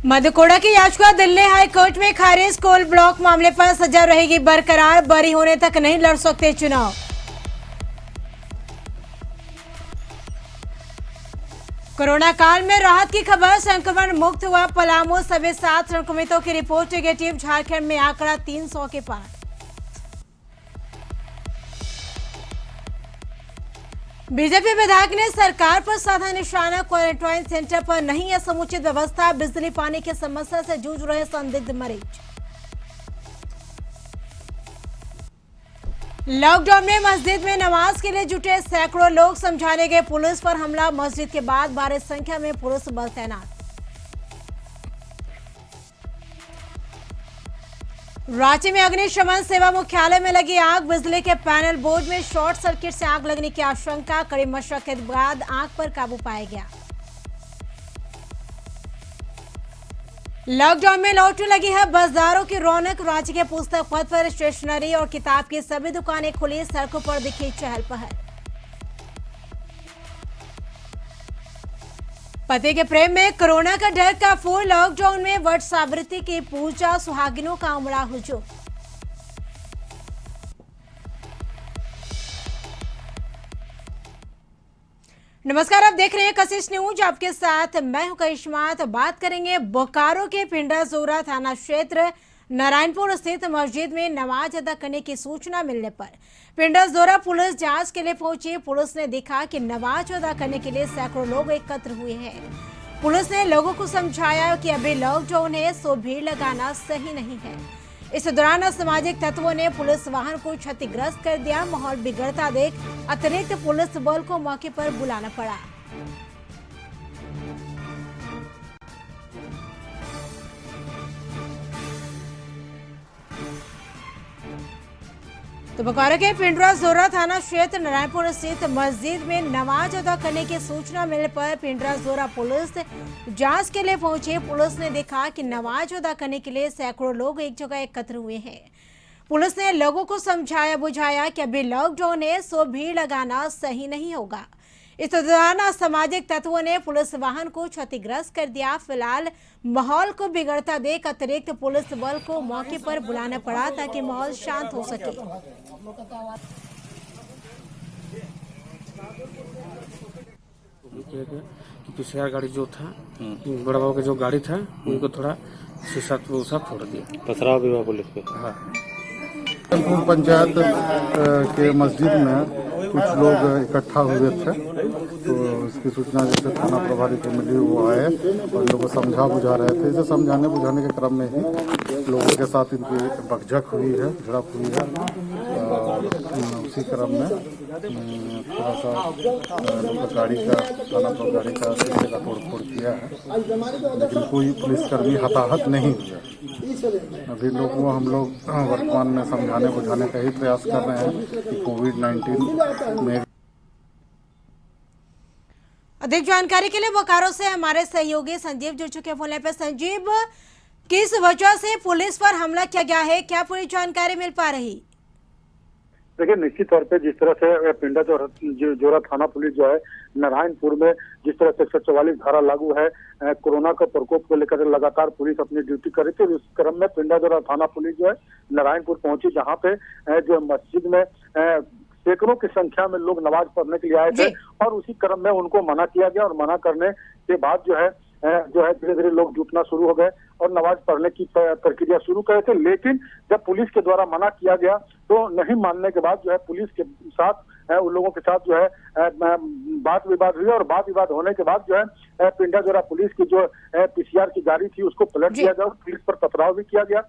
मधुकोड़ा की याचिका Delhi high court में खारिज। कोल ब्लॉक मामले पर सजा रहेगी बरकरार, बरी होने तक नहीं लड़ सकते चुनाव। कोरोना काल में राहत की खबर, संक्रमण मुक्त हुआ पलामू। सभी 7 संक्रमितों की रिपोर्ट नेगेटिव। झारखंड में आंकड़ा 300 के पार। बीजेपी विधायक ने सरकार पर साधा निशाना। क्वारंटाइन सेंटर पर नहीं है समुचित व्यवस्था। बिजली पानी की समस्या से जूझ रहे संदिग्ध मरीज। लॉकडाउन में मस्जिद में नमाज के लिए जुटे सैकड़ों लोग, समझाने गए पुलिस पर हमला। मस्जिद के बाद भारी संख्या में पुलिस बल तैनात। रांची में अग्निशमन सेवा मुख्यालय में लगी आग। बिजली के पैनल बोर्ड में शॉर्ट सर्किट से आग लगने की आशंका। कड़ी मशक्कत के बाद आग पर काबू पाया गया। लॉकडाउन में लौटने लगी है बाजारों की रौनक। रांची के पुस्तक पथ पर स्टेशनरी और किताब की सभी दुकानें खुली। सड़कों पर दिखी चहल पहल। पति के प्रेम में कोरोना का डर का फूल। लॉकडाउन में वट सावित्री की पूजा, सुहागिनों का उमड़ा हुजूम। नमस्कार, आप देख रहे हैं कशिश न्यूज। आपके साथ मैं हूं करिश्मा। तो बात करेंगे बोकारो के पिंडाजोरा थाना क्षेत्र नारायणपुर स्थित मस्जिद में नमाज अदा करने की सूचना मिलने पर पिंडाजोरा पुलिस जांच के लिए पहुंची। पुलिस ने देखा कि नमाज अदा करने के लिए सैकड़ों लोग एकत्र हुए हैं। पुलिस ने लोगों को समझाया कि अभी लॉकडाउन है, सो भीड़ लगाना सही नहीं है। इस दौरान असामाजिक तत्वों ने पुलिस वाहन को क्षतिग्रस्त कर दिया। माहौल बिगड़ता देख अतिरिक्त पुलिस बल को मौके पर बुलाना पड़ा। तो बोकारो के पिंडाजोरा थाना क्षेत्र नारायणपुर स्थित मस्जिद में नमाज अदा करने की सूचना मिलने पर पिंडाजोरा पुलिस जांच के लिए पहुंची। पुलिस ने देखा कि नमाज अदा करने के लिए सैकड़ों लोग एक जगह एकत्र हुए हैं। पुलिस ने लोगों को समझाया बुझाया कि अभी लॉकडाउन है, सो भीड़ लगाना सही नहीं होगा। इस दौरान असामाजिक तत्वों ने पुलिस वाहन को क्षतिग्रस्त कर दिया। फिलहाल माहौल को बिगड़ता देख अतिरिक्त पुलिस बल को मौके पर बुलाना पड़ा ताकि माहौल शांत हो सके। पीसीआर गाड़ी जो था, बड़ा बाबू का जो गाड़ी था, उनको थोड़ा शीशा फोड़ दिया। पथराव भी हुआ पुलिस पे। हाँ, पंचायत के मस्जिद में कुछ लोग इकट्ठा हुए थे, तो इसकी सूचना जैसे थाना प्रभारी को मिली, वो आए और लोगों को समझा बुझा रहे थे। इसे समझाने बुझाने के क्रम में ही लोगों के साथ इनकी बकझक हुई है, झड़प हुई है। उसी क्रम में थोड़ा सा गाड़ी का थाना प्रभारी का शीशे का तोड़-फोड़ किया है, लेकिन कोई पुलिसकर्मी हताहत नहीं हुआ। अभी लोगों को हम लोग वर्तमान में समझाने बुझाने का ही प्रयास कर रहे हैं कि कोविड-19 में। अधिक जानकारी के लिए बोकारो से हमारे सहयोगी संजीव जुड़ चुके हैं फोन पर। संजीव, किस वजह से पुलिस पर हमला किया गया है, क्या पूरी जानकारी मिल पा रही? देखिए, निश्चित तौर पे जिस तरह से पिंडाजोरा थाना पुलिस जो है नारायणपुर में जिस तरह से 144 धारा लागू है, कोरोना का प्रकोप को लेकर लगातार पुलिस अपनी ड्यूटी कर रही थी। उस क्रम में पिंडाजोरा थाना पुलिस जो है नारायणपुर पहुंची, जहां पे जो मस्जिद में सैकड़ों की संख्या में लोग नमाज पढ़ने के लिए आए थे और उसी क्रम में उनको मना किया गया। और मना करने के बाद जो है धीरे धीरे लोग जुटना शुरू हो गए और नमाज पढ़ने की प्रक्रिया शुरू करे थे। लेकिन जब पुलिस के द्वारा मना किया गया तो नहीं मानने के बाद जो है पुलिस के साथ उन लोगों के साथ जो है बात विवाद हुई और बात विवाद होने के बाद जो है पिंडाजोरा पुलिस की जो पीसीआर की गाड़ी थी उसको पलट दिया गया और पुलिस पर पथराव भी किया गया।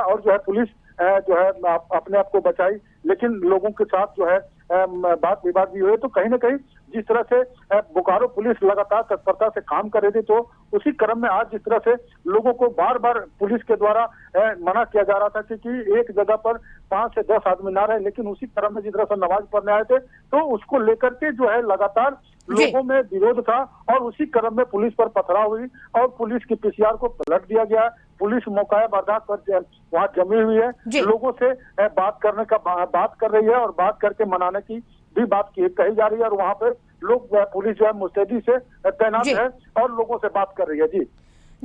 और जो है पुलिस जो है अपने आप को बचाई, लेकिन लोगों के साथ जो है बात विवाद भी हुए। तो कहीं ना कहीं जिस तरह से बोकारो पुलिस लगातार तत्परता से काम कर रही थी, तो उसी क्रम में आज जिस तरह से लोगों को बार बार पुलिस के द्वारा मना किया जा रहा था कि एक जगह पर 5 से 10 आदमी ना रहे, लेकिन उसी क्रम में जिस तरह से नमाज पढ़ने आए थे, तो उसको लेकर के जो है लगातार लोगों में विरोध था और उसी क्रम में पुलिस पर पथराव हुई और पुलिस की पीसीआर को पलट दिया गया। पुलिस मौका बर्दाश्त पर वहाँ जमी हुई है, लोगों से बात कर रही है और बात करके मनाने की भी बात कही जा रही है। और वहाँ पे लोग पुलिस जो है मुस्तैदी से तैनात है और लोगों से बात कर रही है।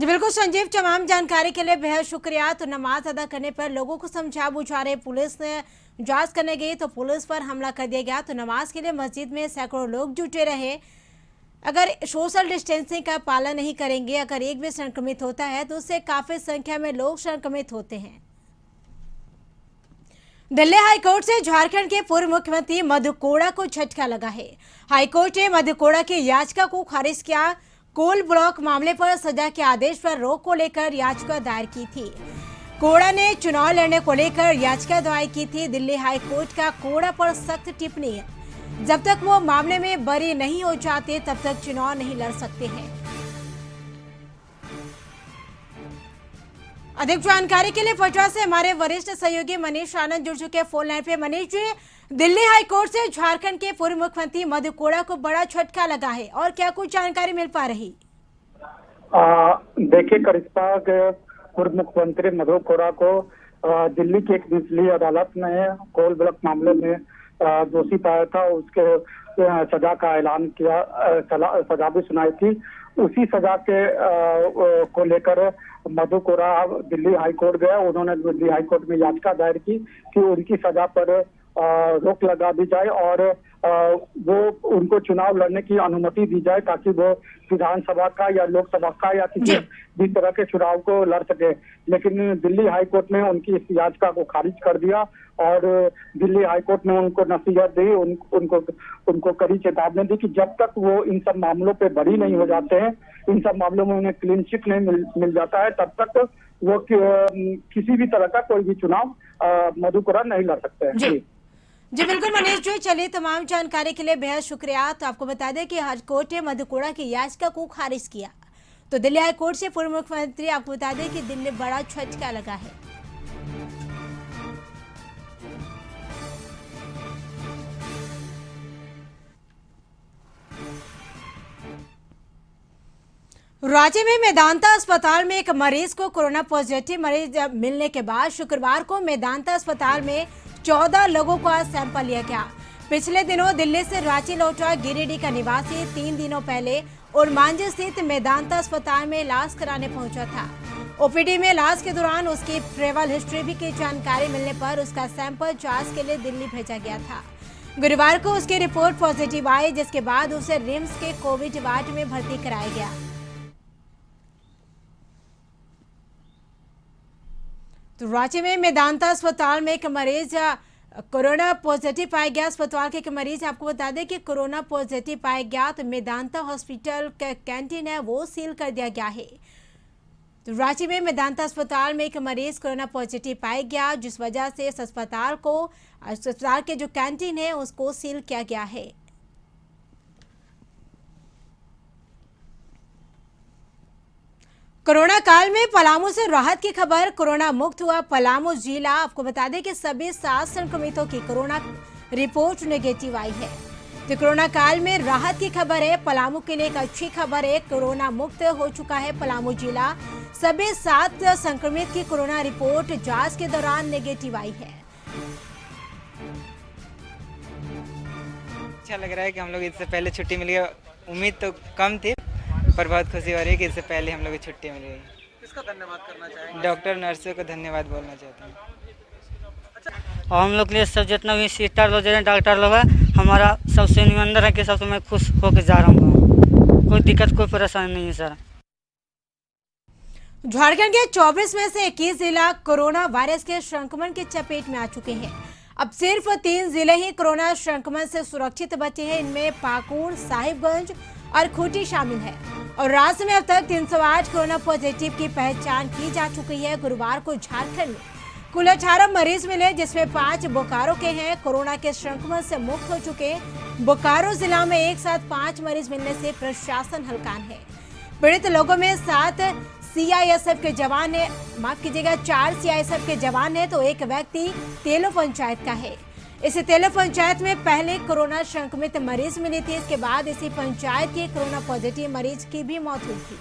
जी बिल्कुल संजीव, तमाम जानकारी के लिए बेहद शुक्रिया। तो नमाज अदा करने पर लोगों को समझा बुझा रहे पुलिस ने जांच करने गई तो पुलिस पर हमला कर दिया गया। तो नमाज के लिए मस्जिद में सैकड़ों लोग जुटे रहे। अगर सोशल डिस्टेंसिंग का पालन नहीं करेंगे, अगर एक भी संक्रमित होता है तो उससे काफी संख्या में लोग संक्रमित होते हैं। दिल्ली हाईकोर्ट से झारखंड के पूर्व मुख्यमंत्री मधु कोड़ा को झटका लगा है। हाईकोर्ट ने मधु कोड़ा की याचिका को खारिज किया। कोल ब्लॉक मामले पर सजा के आदेश पर रोक को लेकर याचिका दायर की थी। कोड़ा ने चुनाव लड़ने को लेकर याचिका दायर की थी। दिल्ली हाईकोर्ट का कोड़ा पर सख्त टिप्पणी है, जब तक वो मामले में बरी नहीं हो जाते तब तक चुनाव नहीं लड़ सकते हैं। अधिक जानकारी के लिए पटना से हमारे वरिष्ठ सहयोगी मनीष आनंद जुड़ चुके फोन लाइन पे। मनीष जी, दिल्ली हाईकोर्ट से झारखंड के पूर्व मुख्यमंत्री मधु कोड़ा को बड़ा झटका लगा है और क्या कुछ जानकारी मिल पा रही? देखिए करिश्मा के पूर्व मुख्यमंत्री मधु कोड़ा को दिल्ली की एक निचली अदालत ने कोल ब्लॉक मामले में दोषी पाया था। उसके सजा का ऐलान किया, सजा भी सुनाई थी। उसी सजा के को लेकर मधु कोड़ा दिल्ली हाईकोर्ट गया। उन्होंने दिल्ली हाईकोर्ट में याचिका दायर की कि उनकी सजा पर रोक लगा दी जाए और वो उनको चुनाव लड़ने की अनुमति दी जाए ताकि वो विधानसभा का या लोकसभा का या किसी भी तरह के चुनाव को लड़ सके। लेकिन दिल्ली हाईकोर्ट ने उनकी इस याचिका को खारिज कर दिया और दिल्ली हाईकोर्ट ने उनको नसीहत दी, उनको कड़ी चेतावनी दी कि जब तक वो इन सब मामलों पे बरी नहीं हो जाते हैं, इन सब मामलों में उन्हें क्लीन चिट नहीं मिल जाता है, तब तक वो किसी भी तरह का कोई भी चुनाव मधु कोड़ा नहीं लड़ सकते हैं। जी बिल्कुल मनीष जी, चलिए तमाम जानकारी के लिए बेहद शुक्रिया। तो आपको बता दें कि हाईकोर्ट ने मधु कोड़ा की याचिका को खारिज किया। तो दिल्ली हाईकोर्ट से पूर्व मुख्यमंत्री, आपको बता दें कि दिल्ली बड़ा झटका लगा है। राज्य में मेदांता अस्पताल में एक मरीज को कोरोना पॉजिटिव मरीज मिलने के बाद शुक्रवार को मेदांता अस्पताल में 14 लोगों का सैंपल लिया गया। पिछले दिनों दिल्ली से रांची लौटा गिरिडीह का निवासी 3 दिनों पहले उर्मांझी स्थित मेदांता अस्पताल में इलाज कराने पहुंचा था। ओपीडी में इलाज के दौरान उसकी ट्रेवल हिस्ट्री भी की जानकारी मिलने पर उसका सैंपल जांच के लिए दिल्ली भेजा गया था। गुरुवार को उसकी रिपोर्ट पॉजिटिव आई, जिसके बाद उसे रिम्स के कोविड वार्ड में भर्ती कराया गया। तो रांची में मेदांता अस्पताल में एक मरीज कोरोना पॉजिटिव पाया गया। अस्पताल के एक मरीज, आपको बता दें कि कोरोना पॉजिटिव पाया गया। तो मेदांता हॉस्पिटल का कैंटीन है वो सील कर दिया गया है। तो रांची में मेदांता अस्पताल में एक मरीज कोरोना पॉजिटिव पाया गया, जिस वजह से इस अस्पताल के जो कैंटीन है उसको सील किया गया है। कोरोना काल में पलामू से राहत की खबर, कोरोना मुक्त हुआ पलामू जिला। आपको बता दें कि सभी 7 संक्रमितों की कोरोना रिपोर्ट नेगेटिव आई है। तो कोरोना काल में राहत की खबर है। पलामू के लिए एक अच्छी खबर है, कोरोना मुक्त हो चुका है पलामू जिला। सभी 7 संक्रमित की कोरोना रिपोर्ट जांच के दौरान नेगेटिव आई है। अच्छा लग रहा है कि हम लोग इससे पहले छुट्टी मिली है। उम्मीद तो कम थी पर बहुत खुशी हो रही है कि इससे पहले हम लोग को छुट्टी मिल गई। किसका धन्यवाद करना चाहेंगे? डॉक्टर नर्सों को धन्यवाद बोलना चाहता हूँ। और हम लोग के लिए सब जितना भी सिस्टर लोग डॉक्टर लोग है, हमारा सबसे निबंधन है कि सबसे मैं खुश होकर जा रहा हूँ। कोई दिक्कत कोई परेशानी नहीं है सर। झारखंड के 24 में से 21 जिला कोरोना वायरस के संक्रमण की चपेट में आ चुके हैं। अब सिर्फ 3 जिले ही कोरोना संक्रमण से सुरक्षित बचे हैं। इनमें पाकुड़, साहिबगंज और खूंटी शामिल है। और राज्य में अब तक 308 कोरोना पॉजिटिव की पहचान की जा चुकी है। गुरुवार को झारखंड में कुल 18 मरीज मिले, जिसमें 5 बोकारो के हैं। कोरोना के संक्रमण से मुक्त हो चुके बोकारो जिला में एक साथ 5 मरीज मिलने से प्रशासन हलकान है। पीड़ित लोगों में 7 सीआईएसएफ के जवान है, माफ कीजिएगा 4 सीआईएसएफ के जवान है, तो एक व्यक्ति तेलो पंचायत का है। इसी तेलो पंचायत में पहले कोरोना संक्रमित मरीज मिली थी। इसके बाद इसी पंचायत के कोरोना पॉजिटिव मरीज की भी मौत हुई थी।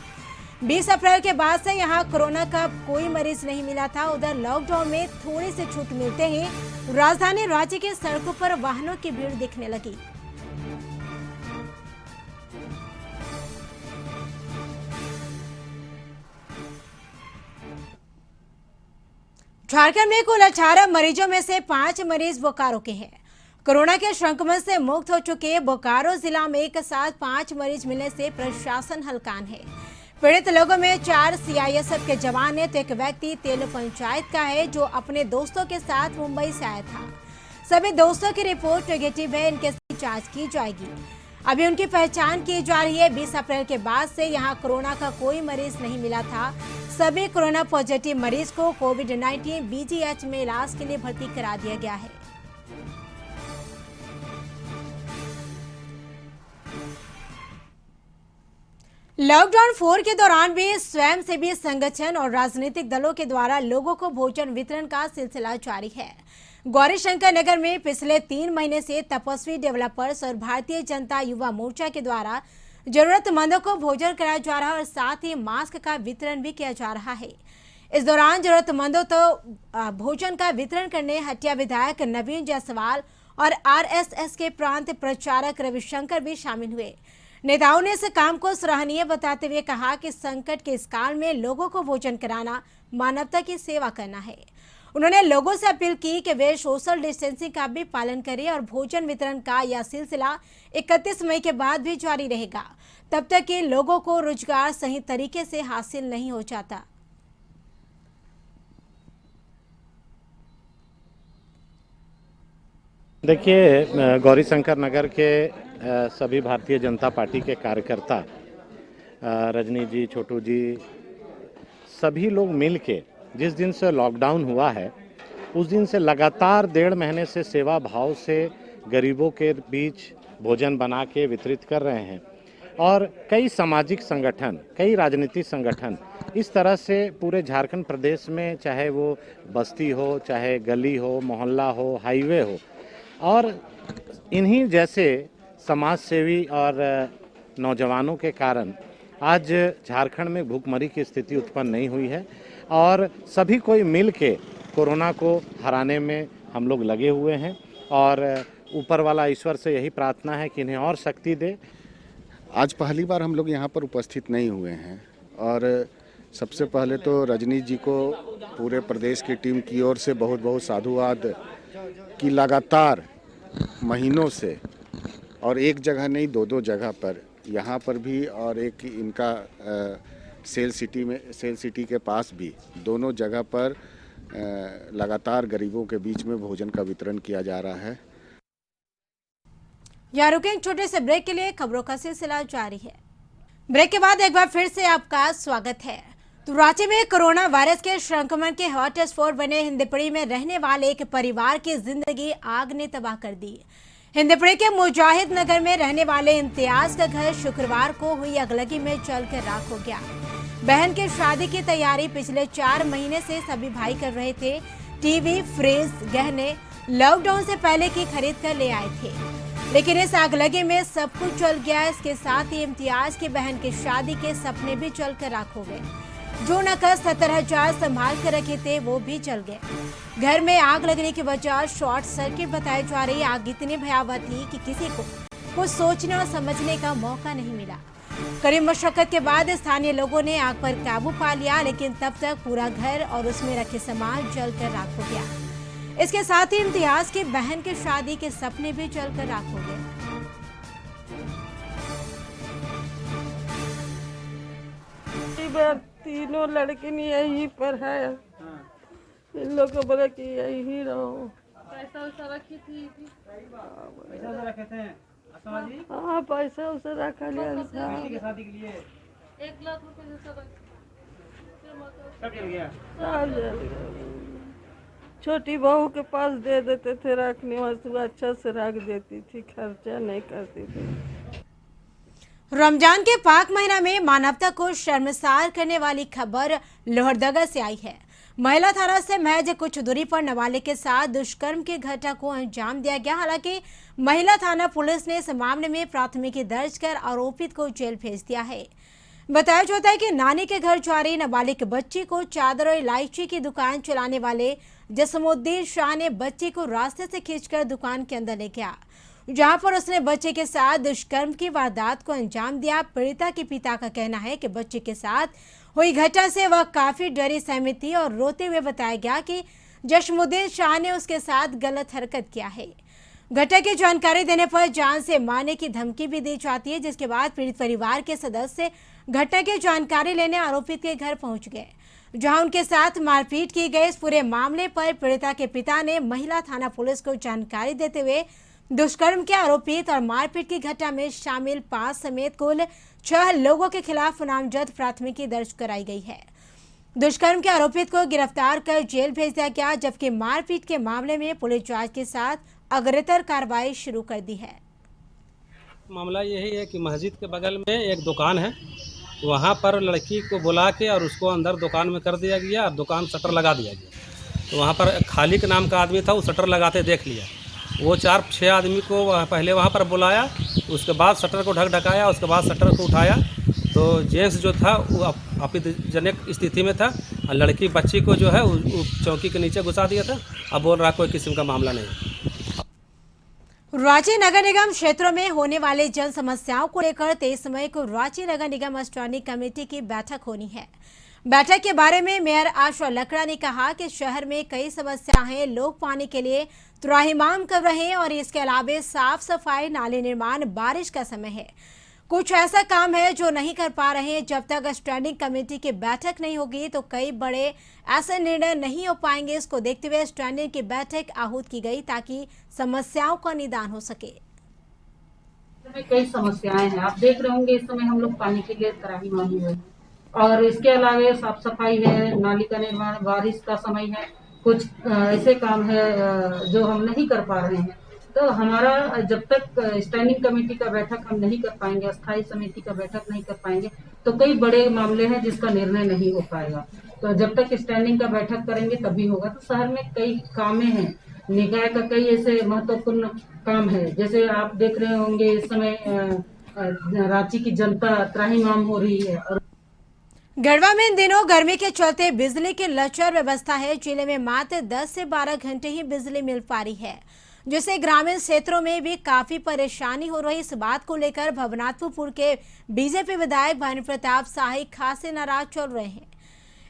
20 अप्रैल के बाद से यहां कोरोना का कोई मरीज नहीं मिला था। उधर लॉकडाउन में थोड़ी सी छूट मिलते ही राजधानी रांची के सड़कों पर वाहनों की भीड़ दिखने लगी। झारखंड में कुल 18 मरीजों में से 5 मरीज बोकारो के हैं। कोरोना के संक्रमण से मुक्त हो चुके बोकारो जिला में एक साथ 5 मरीज मिलने से प्रशासन हलकान है। पीड़ित लोगों में 4 सीआईएसएफ के जवान हैं तो एक व्यक्ति तेलो पंचायत का है जो अपने दोस्तों के साथ मुंबई से आया था। सभी दोस्तों की रिपोर्ट नेगेटिव है, इनके जांच की जाएगी। अभी उनकी पहचान की जा रही है। 20 अप्रैल के बाद से यहां कोरोना का कोई मरीज नहीं मिला था। सभी कोरोना पॉजिटिव मरीज को कोविड-19 बीजीएच में इलाज के लिए भर्ती करा दिया गया है। लॉकडाउन 4 के दौरान भी स्वयंसेवी संगठन और राजनीतिक दलों के द्वारा लोगों को भोजन वितरण का सिलसिला जारी है। गौरीशंकर नगर में पिछले 3 महीने से तपस्वी डेवलपर्स और भारतीय जनता युवा मोर्चा के द्वारा जरूरतमंदों को भोजन कराया जा रहा है और साथ ही मास्क का वितरण भी किया जा रहा है। इस दौरान जरूरतमंदों तो भोजन का वितरण करने हटिया विधायक नवीन जायसवाल और आरएसएस के प्रांत प्रचारक रविशंकर भी शामिल हुए। नेताओं ने इस काम को सराहनीय बताते हुए कहा कि संकट के इस काल में लोगों को भोजन कराना मानवता की सेवा करना है। उन्होंने लोगों से अपील की कि वे सोशल डिस्टेंसिंग का भी पालन करें और भोजन वितरण का यह सिलसिला 31 मई के बाद भी जारी रहेगा, तब तक कि लोगों को रोजगार सही तरीके से हासिल नहीं हो जाता। देखिए, गौरीशंकर नगर के सभी भारतीय जनता पार्टी के कार्यकर्ता, रजनी जी, छोटू जी, सभी लोग मिल के जिस दिन से लॉकडाउन हुआ है उस दिन से लगातार 1.5 महीने से सेवा भाव से गरीबों के बीच भोजन बना के वितरित कर रहे हैं। और कई सामाजिक संगठन, कई राजनीतिक संगठन इस तरह से पूरे झारखंड प्रदेश में, चाहे वो बस्ती हो, चाहे गली हो, मोहल्ला हो, हाईवे हो, और इन्हीं जैसे समाज सेवी और नौजवानों के कारण आज झारखंड में भूखमरी की स्थिति उत्पन्न नहीं हुई है और सभी कोई मिल के कोरोना को हराने में हम लोग लगे हुए हैं और ऊपर वाला ईश्वर से यही प्रार्थना है कि इन्हें और शक्ति दे। आज पहली बार हम लोग यहाँ पर उपस्थित नहीं हुए हैं और सबसे पहले तो रजनी जी को पूरे प्रदेश की टीम की ओर से बहुत बहुत साधुवाद कि लगातार महीनों से और एक जगह नहीं 2-2 जगह पर, यहाँ पर भी और एक इनका सेल सिटी के पास भी, दोनों जगह पर लगातार गरीबों के बीच में भोजन का वितरण किया जा रहा है। यहाँ रुके छोटे से ब्रेक के लिए, खबरों का सिलसिला जारी है। ब्रेक के बाद एक बार फिर से आपका स्वागत है। तो रांची में कोरोना वायरस के संक्रमण के हॉटस्पॉट बने हिंदपीढ़ी में रहने वाले एक परिवार की जिंदगी आग ने तबाह कर दी। हिंदपीढ़ी के मुजाहिद नगर में रहने वाले इम्तियाज का घर शुक्रवार को हुई अगलगी में जलकर राख हो गया। बहन की शादी की तैयारी पिछले 4 महीने से सभी भाई कर रहे थे। टीवी, फ्रिज, गहने लॉकडाउन से पहले की खरीद कर ले आए थे, लेकिन इस आगलगी में सब कुछ जल गया। इसके साथ ही इम्तियाज की बहन की शादी के सपने भी जलकर राख हो गए। जो नकद 70,000 संभाल कर रखे थे वो भी जल गए। घर में आग लगने की वजह शॉर्ट सर्किट बताई जा रही। आग इतनी भयावह थी कि किसी को कुछ सोचने और समझने का मौका नहीं मिला। कड़ी मशक्कत के बाद स्थानीय लोगों ने आग पर काबू पा लिया, लेकिन तब तक पूरा घर और उसमें रखे सामान जलकर राख हो गया। इसके साथ ही इम्तियाज की बहन की शादी के सपने भी जलकर राख हो गए। तीनों लड़के यहीं पर है, इन लोग को बोला कि यहीं रहो। पैसा वैसा रखी थी? पैसा रखे थे? हाँ, पैसा उसे रखा लिया था। शादी के लिए 1 लाख रुपए सब जल गया। छोटी बहू के पास दे देते थे रखने वास्ते, अच्छा से रख देती थी, खर्चा नहीं करती थी। रमजान के पाक महीना में मानवता को शर्मसार करने वाली खबर लोहरदगा से आई है। महिला थाना से महज कुछ दूरी पर नाबालिग के साथ दुष्कर्म की घटना को अंजाम दिया गया। हालांकि महिला थाना पुलिस ने इस मामले में प्राथमिकी दर्ज कर आरोपित को जेल भेज दिया है। बताया जाता है कि नानी के घर जा रही नाबालिग बच्ची को चादर और इलायची की दुकान चलाने वाले जसमुद्दीन शाह ने बच्ची को रास्ते से खींचकर दुकान के अंदर ले गया, जहां पर उसने बच्चे के साथ दुष्कर्म की वारदात को अंजाम दिया। पीड़िता के पिता का कहना है कि बच्चे के साथ हुई घटना से वह काफी डरी सहमी थी और रोते हुए बताया गया कि जशमुद्दीन शाह ने उसके साथ गलत हरकत किया है। घटना की जानकारी देने पर जान से मारने की धमकी भी दी जाती है, जिसके बाद पीड़ित परिवार के सदस्य घटना की जानकारी लेने आरोपित के घर पहुंच गए, जहां उनके साथ मारपीट की गई। इस पूरे मामले पर पीड़िता के पिता ने महिला थाना पुलिस को जानकारी देते हुए दुष्कर्म के आरोपित और मारपीट की घटना में शामिल 5 समेत कुल 6 लोगों के खिलाफ नामजद प्राथमिकी दर्ज कराई गई है। दुष्कर्म के आरोपित को गिरफ्तार कर जेल भेज दिया गया, जबकि मारपीट के मामले में पुलिस जांच के साथ अग्रतर कार्रवाई शुरू कर दी है। मामला यही है कि मस्जिद के बगल में एक दुकान है, वहाँ पर लड़की को बुला के और उसको अंदर दुकान में कर दिया गया और दुकान शटर लगा दिया गया। तो वहाँ पर खालिक नाम का आदमी था, वो शटर लगाते देख लिया। वो 4-6 आदमी को पहले वहाँ पर बुलाया, उसके बाद शटर को ढकाया, उसके बाद शटर को उठाया। तो जेंट्स जो था वो आपत्तिजनक स्थिति में था और लड़की बच्ची को जो है वो चौकी के नीचे घुसा दिया था। अब बोल रहा कोई किस्म का मामला नहीं। रांची नगर निगम क्षेत्रों में होने वाले जन समस्याओं को लेकर 23 मई को रांची नगर निगम स्टैंडिंग कमेटी की बैठक होनी है। बैठक के बारे में मेयर आशा लकड़ा ने कहा कि शहर में कई समस्याएं हैं, लोग पानी के लिए त्राहिमाम कर रहे हैं और इसके अलावा साफ सफाई, नाले निर्माण, बारिश का समय है, कुछ ऐसा काम है जो नहीं कर पा रहे हैं। जब तक स्टैंडिंग कमेटी की बैठक नहीं होगी तो कई बड़े ऐसे निर्णय नहीं हो पाएंगे। इसको देखते हुए स्टैंडिंग की बैठक आहूत की गई ताकि समस्याओं का निदान हो सके। कई समस्याएं हैं, आप देख रहे होंगे इस समय हम लोग पानी के लिए त्राहिमाम हुए हैं और इसके अलावा साफ सफाई है, नाली का निर्माण, बारिश का समय है, कुछ ऐसे काम है जो हम नहीं कर पा रहे हैं। तो हमारा जब तक स्टैंडिंग कमेटी का बैठक हम नहीं कर पाएंगे, अस्थायी समिति का बैठक नहीं कर पाएंगे, तो कई बड़े मामले हैं जिसका निर्णय नहीं हो पाएगा। तो जब तक स्टैंडिंग का बैठक करेंगे तभी होगा। तो शहर में कई कामें हैं, निकाय का कई ऐसे महत्वपूर्ण काम है, जैसे आप देख रहे होंगे इस समय रांची की जनता त्राहिमाम हो रही है। और गढ़वा में इन दिनों गर्मी के चलते बिजली की लचर व्यवस्था है। जिले में मात्र 10 से 12 घंटे ही बिजली मिल पा रही है, जिससे ग्रामीण क्षेत्रों में भी काफी परेशानी हो रही। इस बात को लेकर भवनाथपुर के बीजेपी विधायक भानु प्रताप शाही खासे नाराज चल रहे हैं।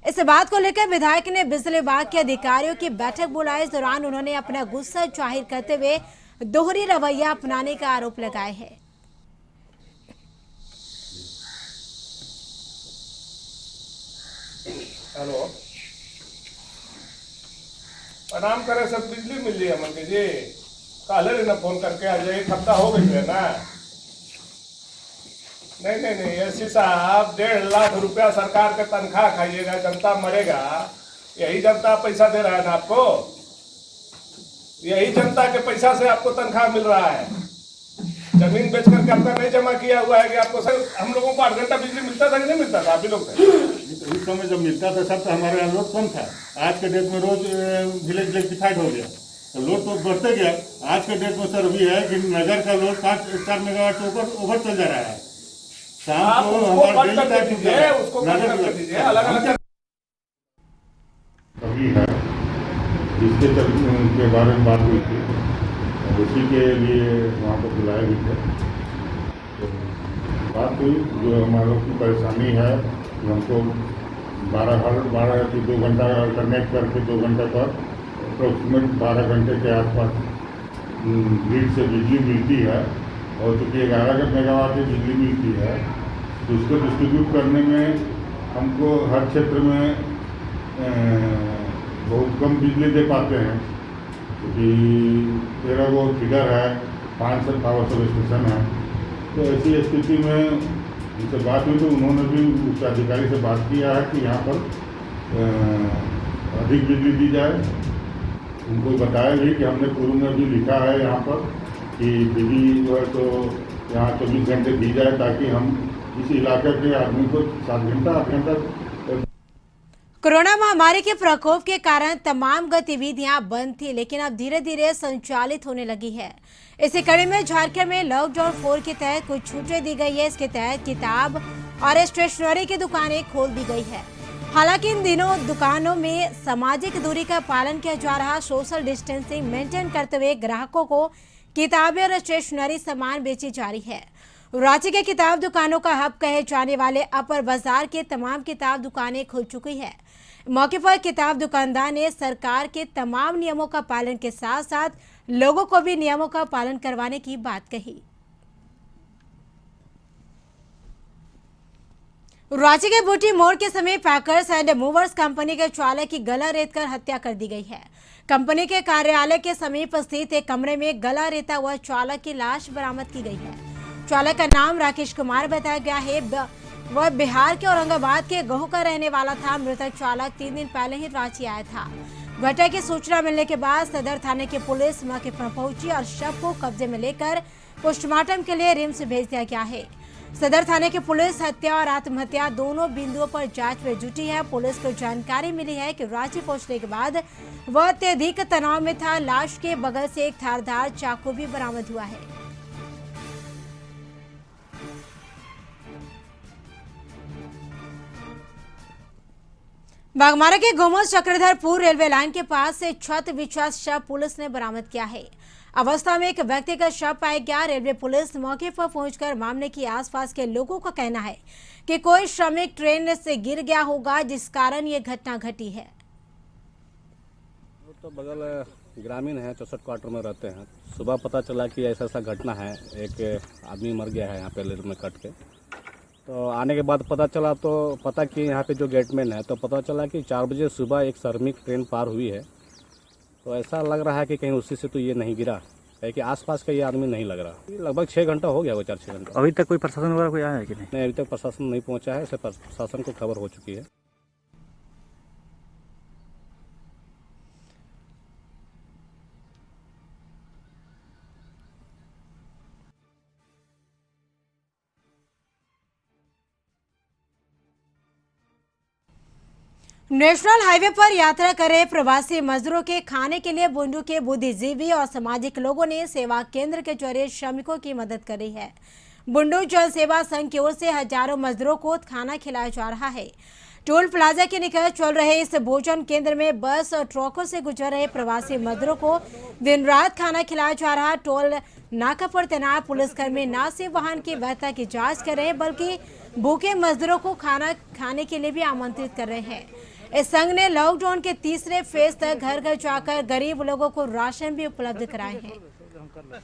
इस बात को लेकर विधायक ने बिजली विभाग के अधिकारियों की बैठक बुलाई। इस दौरान उन्होंने अपना गुस्सा जाहिर करते हुए दोहरी रवैया अपनाने का आरोप लगाए है। हेलो, प्रणाम करे सब, बिजली मिल रही है मन के जी, काले ना फोन करके आ जाए, एक हफ्ता हो गई है ना। नहीं ऐसी साहब 1.5 लाख रुपया सरकार का तनख्वाह खाइएगा, जनता मरेगा। यही जनता पैसा दे रहा है ना आपको, यही जनता के पैसा से आपको तनख्वाह मिल रहा है। जमीन बेच करके आपका नहीं जमा किया हुआ है कि आपको सर, हम लोगों को 8 घंटा बिजली मिलता था कि नहीं मिलता था? आप ही लोग उस समय जब मिलता था सब, तो हमारे यहाँ लोड कम था। आज के डेट में रोज विलेज इलेक्ट्रिफाइड हो गया, तो लोड तो बढ़ते गया। आज के डेट में सर अभी है कि नगर का लोड 5-4 मेगावाट से ऊपर ओवर चल जा रहा है। शाम को हमारे अभी है जिसके बारे में बात हुई थी, उसी के लिए वहाँ पर बुलाए भी थे। तो बात हुई, जो हमारे की परेशानी है कि हमको 12 की 2 घंटा कनेक्ट करके 2 घंटे पर अप्रोक्सीमेट 12 घंटे के आसपास ग्रिड से बिजली मिलती है और चूँकि 11 मेगावाट की बिजली मिलती है, तो उसको डिस्ट्रीब्यूट करने में हमको हर क्षेत्र में बहुत कम बिजली दे पाते हैं, क्योंकि 13 वो फीडर है, 5 से पावर सब स्टेशन है। तो ऐसी स्थिति में उनसे बात हुई, तो उन्होंने भी उस अधिकारी से बात किया है कि यहाँ पर अधिक बिजली दी जाए। उनको बताया भी कि हमने पूर्व में भी लिखा है यहाँ पर कि बिजली जो है तो यहाँ 24 घंटे दी जाए, ताकि हम इस इलाके के आदमी को 7 घंटा 8 घंटा। कोरोना महामारी के प्रकोप के कारण तमाम गतिविधियां बंद थी, लेकिन अब धीरे धीरे संचालित होने लगी है। इसी कड़ी में झारखंड में लॉकडाउन 4 के तहत कुछ छूटें दी गई है। इसके तहत किताब और स्टेशनरी की दुकानें खोल दी गई है। हालांकि इन दिनों दुकानों में सामाजिक दूरी का पालन किया जा रहा, सोशल डिस्टेंसिंग मेंटेन करते हुए ग्राहकों को किताबें और स्टेशनरी सामान बेची जा रही है। रांची के किताब दुकानों का हब कहे जाने वाले अपर बाजार के तमाम किताब दुकानें खुल चुकी है। मौके पर किताब दुकानदार ने सरकार के तमाम नियमों का पालन के साथ साथ लोगों को भी नियमों का पालन करवाने की बात कही। रांची के बूटी मोड़ के समीप पैकर्स एंड मूवर्स कंपनी के चालक की गला रेतकर हत्या कर दी गई है। कंपनी के कार्यालय के समीप स्थित एक कमरे में गला रेता हुआ चालक की लाश बरामद की गई है। चालक का नाम राकेश कुमार बताया गया है। वह बिहार के औरंगाबाद के गोह का रहने वाला था। मृतक चालक 3 दिन पहले ही रांची आया था। घटना की सूचना मिलने के बाद सदर थाने की पुलिस मौके पर पहुंची और शव को कब्जे में लेकर पोस्टमार्टम के लिए रिम्स भेज दिया गया है। सदर थाने की पुलिस हत्या और आत्महत्या दोनों बिंदुओं पर जांच में जुटी है। पुलिस को जानकारी मिली है कि रांची पहुंचने के बाद वह अत्यधिक तनाव में था। लाश के बगल से एक धारदार चाकू भी बरामद हुआ है। बागमारा के गोमो चक्रधरपुर रेलवे लाइन के पास से छत विच्छाद शव पुलिस ने बरामद किया है। अवस्था में एक व्यक्ति का शव पाया गया। रेलवे पुलिस मौके पर पहुंचकर मामले के आसपास के लोगों का कहना है कि कोई श्रमिक ट्रेन से गिर गया होगा, जिस कारण ये घटना घटी है। तो बगल ग्रामीण है, 64 क्वार्टर में रहते हैं। सुबह पता चला कि ऐसा घटना है, एक आदमी मर गया है यहाँ पे रेल में कट के। तो आने के बाद पता चला, तो पता कि यहाँ पे जो गेटमैन है, तो पता चला कि 4 बजे सुबह एक श्रमिक ट्रेन पार हुई है। तो ऐसा लग रहा है कि कहीं उसी से तो ये नहीं गिरा है, कि आसपास का ये आदमी नहीं लग रहा। लगभग 6 घंटा हो गया, वो 4-6 घंटा। अभी तक कोई प्रशासन वगैरह कोई आया है कि नहीं? अभी तक प्रशासन नहीं पहुँचा है। सिर्फ प्रशासन को खबर हो चुकी है। नेशनल हाईवे पर यात्रा कर रहे प्रवासी मजदूरों के खाने के लिए बुंडू के बुद्धिजीवी और सामाजिक लोगों ने सेवा केंद्र के जरिए श्रमिकों की मदद करी है। बुंडू जल सेवा संघ की ओर से हजारों मजदूरों को खाना खिलाया जा रहा है। टोल प्लाजा के निकट चल रहे इस भोजन केंद्र में बस और ट्रकों से गुजर रहे प्रवासी मजदूरों को दिन रात खाना खिलाया जा रहा। टोल नाका पर तैनात पुलिसकर्मी न सिर्फ वाहन की वैधता की जाँच कर रहे हैं, बल्कि भूखे मजदूरों को खाना खाने के लिए भी आमंत्रित कर रहे हैं। इस संघ ने लॉकडाउन के तीसरे फेज तक घर घर जाकर गरीब लोगों को राशन भी उपलब्ध कराए हैं।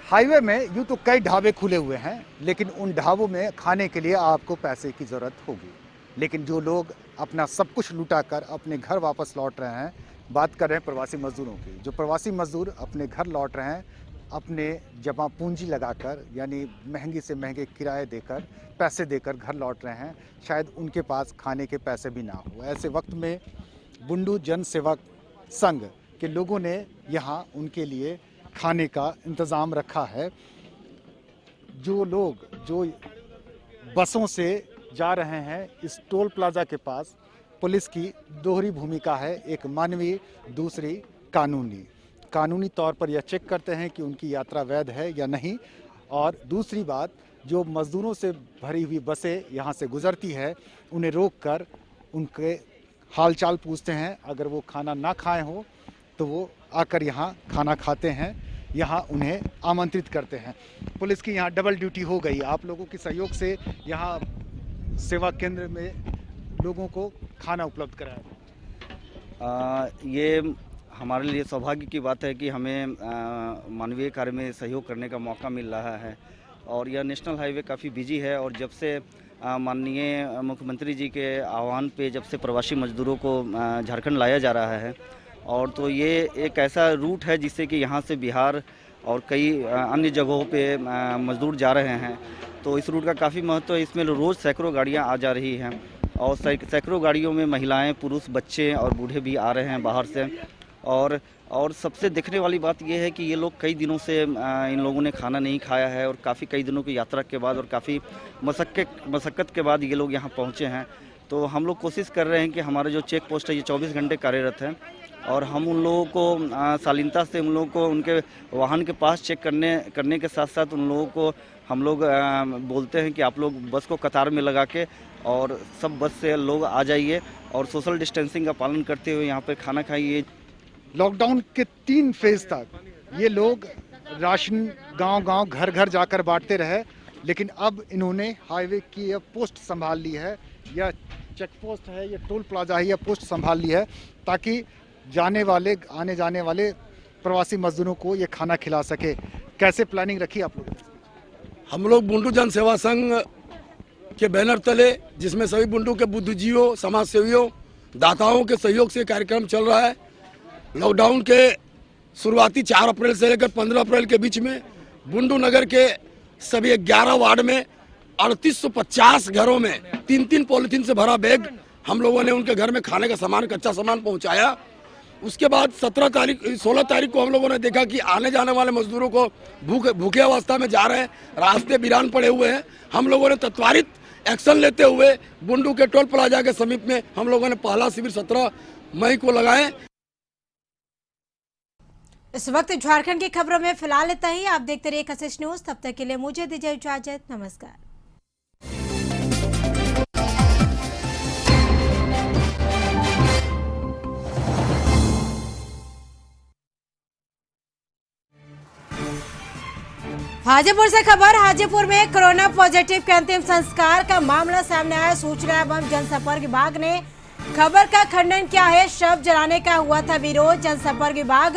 हाईवे में यूं तो कई ढाबे खुले हुए हैं, लेकिन उन ढाबों में खाने के लिए आपको पैसे की जरूरत होगी। लेकिन जो लोग अपना सब कुछ लुटाकर अपने घर वापस लौट रहे हैं, बात कर रहे हैं प्रवासी मजदूरों की। जो प्रवासी मजदूर अपने घर लौट रहे हैं, अपने जमा पूंजी लगाकर, यानी महंगी से महंगे किराए देकर, पैसे देकर घर लौट रहे हैं, शायद उनके पास खाने के पैसे भी ना हो। ऐसे वक्त में बुंडू जन सेवक संघ के लोगों ने यहाँ उनके लिए खाने का इंतज़ाम रखा है। जो लोग जो बसों से जा रहे हैं, इस टोल प्लाजा के पास पुलिस की दोहरी भूमिका है, एक मानवीय, दूसरी कानूनी तौर पर यह चेक करते हैं कि उनकी यात्रा वैध है या नहीं। और दूसरी बात, जो मजदूरों से भरी हुई बसें यहाँ से गुजरती है, उन्हें रोककर उनके हालचाल पूछते हैं। अगर वो खाना ना खाए हो तो वो आकर यहाँ खाना खाते हैं, यहाँ उन्हें आमंत्रित करते हैं। पुलिस की यहाँ डबल ड्यूटी हो गई। आप लोगों के सहयोग से यहाँ सेवा केंद्र में लोगों को खाना उपलब्ध कराया। ये हमारे लिए सौभाग्य की बात है कि हमें मानवीय कार्य में सहयोग करने का मौका मिल रहा है। और यह नेशनल हाईवे काफ़ी बिजी है, और जब से माननीय मुख्यमंत्री जी के आह्वान पे जब से प्रवासी मजदूरों को झारखंड लाया जा रहा है, और तो ये एक ऐसा रूट है जिससे कि यहाँ से बिहार और कई अन्य जगहों पे मजदूर जा रहे हैं। तो इस रूट का काफ़ी महत्व है। इसमें रोज़ सैकड़ों गाड़ियाँ आ जा रही हैं, और सैकड़ों गाड़ियों में महिलाएं, पुरुष, बच्चे और बूढ़े भी आ रहे हैं बाहर से। और सबसे देखने वाली बात यह है कि ये लोग कई दिनों से इन लोगों ने खाना नहीं खाया है, और काफ़ी कई दिनों की यात्रा के बाद और काफ़ी मशक्क़त के बाद ये लोग यहाँ पहुँचे हैं। तो हम लोग कोशिश कर रहे हैं कि हमारा जो चेक पोस्ट है ये 24 घंटे कार्यरत है, और हम उन लोगों को शालीनता से उन लोगों को उनके वाहन के पास चेक करने के साथ साथ उन लोगों को हम लोग बोलते हैं कि आप लोग बस को कतार में लगा के और सब बस से लोग आ जाइए और सोशल डिस्टेंसिंग का पालन करते हुए यहाँ पर खाना खाइए। लॉकडाउन के 3 फेज तक ये लोग राशन गांव-गांव, घर-घर जाकर बांटते रहे, लेकिन अब इन्होंने हाईवे की यह पोस्ट संभाल ली है, यह चेक पोस्ट है, यह टोल प्लाजा है, यह पोस्ट संभाल ली है ताकि आने जाने वाले प्रवासी मजदूरों को ये खाना खिला सके। कैसे प्लानिंग रखी आप लोगों ने? हम लोग बुंडू जन सेवा संघ के बैनर तले, जिसमें सभी बुंडू के बुद्धिजीवियों, समाज सेवियों, दाताओं के सहयोग से कार्यक्रम चल रहा है। लॉकडाउन के शुरुआती 4 अप्रैल से लेकर 15 अप्रैल के बीच में बुंडू नगर के सभी 11 वार्ड में 3850 घरों में 3-3 पॉलिथीन से भरा बैग हम लोगों ने उनके घर में खाने का सामान, कच्चा सामान पहुंचाया। उसके बाद 16 तारीख को हम लोगों ने देखा कि आने जाने वाले मजदूरों को भूखे अवस्था में जा रहे हैं, रास्ते वीरान पड़े हुए हैं। हम लोगों ने तत्कालिक एक्शन लेते हुए बुंडू के टोल प्लाजा के समीप में हम लोगों ने पहला शिविर 17 मई को लगाए। इस वक्त झारखंड की खबरों में फिलहाल इतना ही। आप देखते रहिए कशिश न्यूज। तब तक के लिए मुझे दीजिए इजाजत। नमस्कार। हाजीपुर से खबर। हाजीपुर में कोरोना पॉजिटिव के अंतिम संस्कार का मामला सामने आया। सूचना एवं जनसंपर्क विभाग ने खबर का खंडन किया है। शव जलाने का हुआ था विरोध। जनसंपर्क विभाग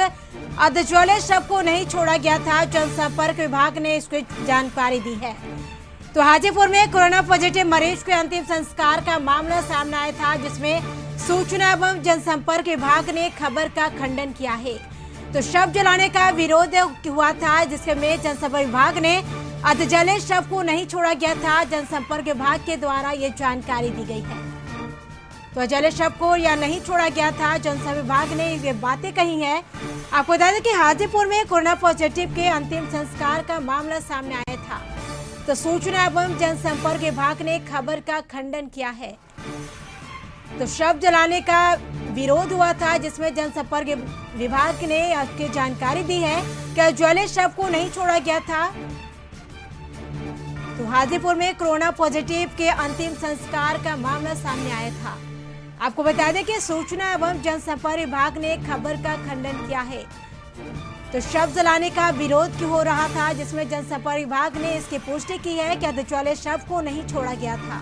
अर्धज्वले शव को नहीं छोड़ा गया था। जनसंपर्क विभाग ने इसकी जानकारी दी है। तो हाजीपुर में कोरोना पॉजिटिव मरीज के अंतिम संस्कार का मामला सामने आया था, जिसमें सूचना एवं जनसंपर्क विभाग ने खबर का खंडन किया है। तो शव जलाने का विरोध हुआ था, जिसमें जनसंपर्क विभाग ने अर्धजले शव को नहीं छोड़ा गया था। जनसंपर्क विभाग के द्वारा ये जानकारी दी गई है। तो अजले शव को या नहीं छोड़ा गया था, जनसंपर्क विभाग ने ये बातें कही हैं। आपको बता दें कि हाजीपुर में कोरोना पॉजिटिव के अंतिम संस्कार का मामला सामने आया था। तो सूचना एवं जनसंपर्क विभाग ने खबर का खंडन किया है। तो शव जलाने का विरोध हुआ था, जिसमें जनसंपर्क विभाग ने आपकी जानकारी दी है कि अजले शव को नहीं छोड़ा गया था। तो हाजीपुर में कोरोना पॉजिटिव के अंतिम संस्कार का मामला सामने आया था। आपको बता दें कि सूचना एवं जनसंपर्क विभाग ने खबर का खंडन किया है। तो शव जलाने का विरोध क्यों हो रहा था, जिसमें जनसंपर्क विभाग ने इसकी पुष्टि की है कि अर्धज्वले शव को नहीं छोड़ा गया था।